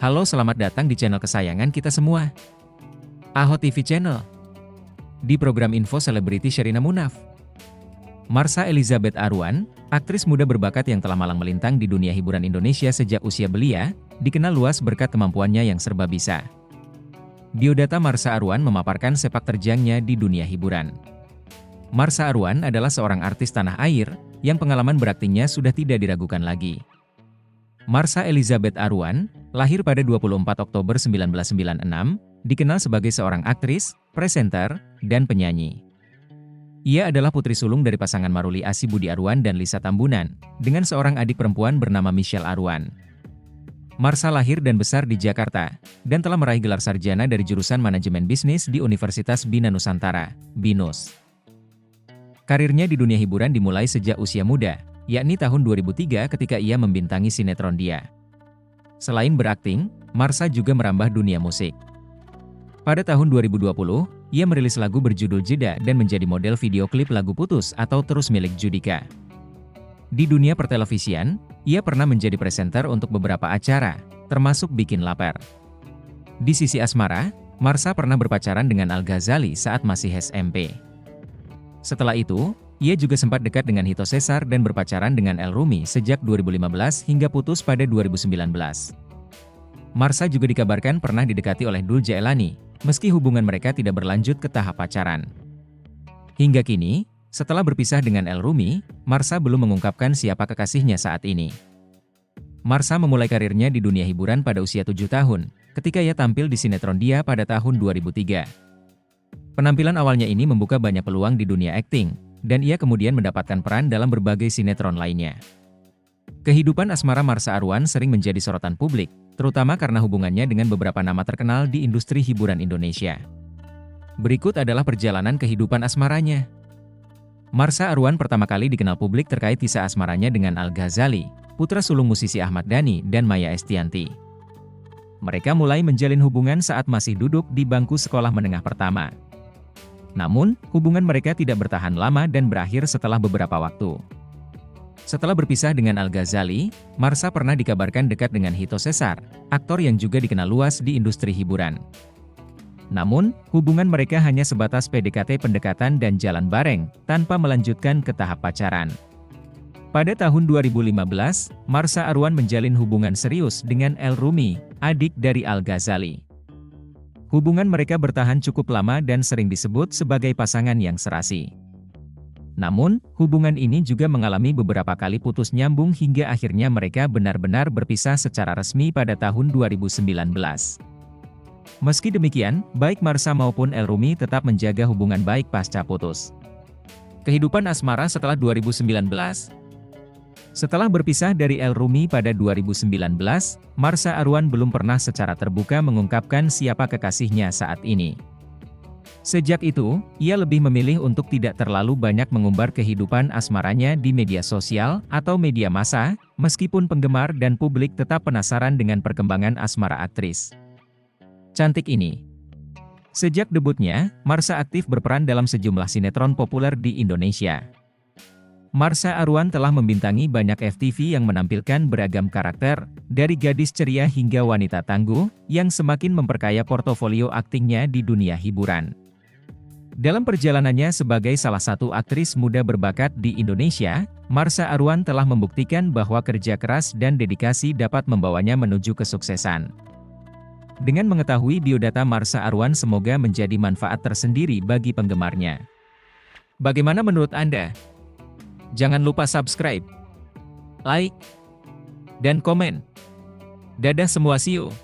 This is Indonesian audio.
Halo, selamat datang di channel kesayangan kita semua, AHO TV Channel. Di program info selebriti Sherina Munaf, Marsha Elizabeth Arwan, aktris muda berbakat yang telah malang melintang di dunia hiburan Indonesia sejak usia belia, dikenal luas berkat kemampuannya yang serba bisa. Biodata Marsha Arwan memaparkan sepak terjangnya di dunia hiburan. Marsha Arwan adalah seorang artis tanah air, yang pengalaman beraktingnya sudah tidak diragukan lagi. Marsha Elizabeth Arwan, lahir pada 24 Oktober 1996, dikenal sebagai seorang aktris, presenter, dan penyanyi. Ia adalah putri sulung dari pasangan Maruli Asih Budi Arwan dan Lisa Tambunan, dengan seorang adik perempuan bernama Michelle Arwan. Marsha lahir dan besar di Jakarta, dan telah meraih gelar sarjana dari jurusan Manajemen Bisnis di Universitas Bina Nusantara, BINUS. Karirnya di dunia hiburan dimulai sejak usia muda, yakni tahun 2003 ketika ia membintangi sinetron Dia. Selain berakting, Marsha juga merambah dunia musik. Pada tahun 2020, ia merilis lagu berjudul Jeda dan menjadi model video klip lagu Putus atau Terus milik Judika. Di dunia pertelevisian, ia pernah menjadi presenter untuk beberapa acara, termasuk Bikin Lapar. Di sisi asmara, Marsha pernah berpacaran dengan Al Ghazali saat masih SMP. Setelah itu, ia juga sempat dekat dengan Hito Cesar dan berpacaran dengan El Rumi sejak 2015 hingga putus pada 2019. Marsha juga dikabarkan pernah didekati oleh Dul Jaelani, meski hubungan mereka tidak berlanjut ke tahap pacaran. Hingga kini, setelah berpisah dengan El Rumi, Marsha belum mengungkapkan siapa kekasihnya saat ini. Marsha memulai karirnya di dunia hiburan pada usia 7 tahun, ketika ia tampil di sinetron Dia pada tahun 2003. Penampilan awalnya ini membuka banyak peluang di dunia akting, dan ia kemudian mendapatkan peran dalam berbagai sinetron lainnya. Kehidupan asmara Marsha Arwan sering menjadi sorotan publik, terutama karena hubungannya dengan beberapa nama terkenal di industri hiburan Indonesia. Berikut adalah perjalanan kehidupan asmaranya. Marsha Arwan pertama kali dikenal publik terkait kisah asmaranya dengan Al Ghazali, putra sulung musisi Ahmad Dhani dan Maya Estianty. Mereka mulai menjalin hubungan saat masih duduk di bangku sekolah menengah pertama. Namun, hubungan mereka tidak bertahan lama dan berakhir setelah beberapa waktu. Setelah berpisah dengan Al Ghazali, Marsha pernah dikabarkan dekat dengan Hito Cesar, aktor yang juga dikenal luas di industri hiburan. Namun, hubungan mereka hanya sebatas PDKT pendekatan dan jalan bareng, tanpa melanjutkan ke tahap pacaran. Pada tahun 2015, Marsha Arwan menjalin hubungan serius dengan El Rumi, adik dari Al Ghazali. Hubungan mereka bertahan cukup lama dan sering disebut sebagai pasangan yang serasi. Namun, hubungan ini juga mengalami beberapa kali putus nyambung hingga akhirnya mereka benar-benar berpisah secara resmi pada tahun 2019. Meski demikian, baik Marsha maupun El Rumi tetap menjaga hubungan baik pasca putus. Kehidupan asmara setelah 2019. Setelah berpisah dari El Rumi pada 2019, Marsha Arwan belum pernah secara terbuka mengungkapkan siapa kekasihnya saat ini. Sejak itu, ia lebih memilih untuk tidak terlalu banyak mengumbar kehidupan asmaranya di media sosial atau media massa, meskipun penggemar dan publik tetap penasaran dengan perkembangan asmara aktris cantik ini. Sejak debutnya, Marsha aktif berperan dalam sejumlah sinetron populer di Indonesia. Marsha Arwan telah membintangi banyak FTV yang menampilkan beragam karakter, dari gadis ceria hingga wanita tangguh, yang semakin memperkaya portofolio aktingnya di dunia hiburan. Dalam perjalanannya sebagai salah satu aktris muda berbakat di Indonesia, Marsha Arwan telah membuktikan bahwa kerja keras dan dedikasi dapat membawanya menuju kesuksesan. Dengan mengetahui biodata Marsha Arwan, semoga menjadi manfaat tersendiri bagi penggemarnya. Bagaimana menurut Anda? Jangan lupa subscribe, like, dan komen. Dadah semua, see you.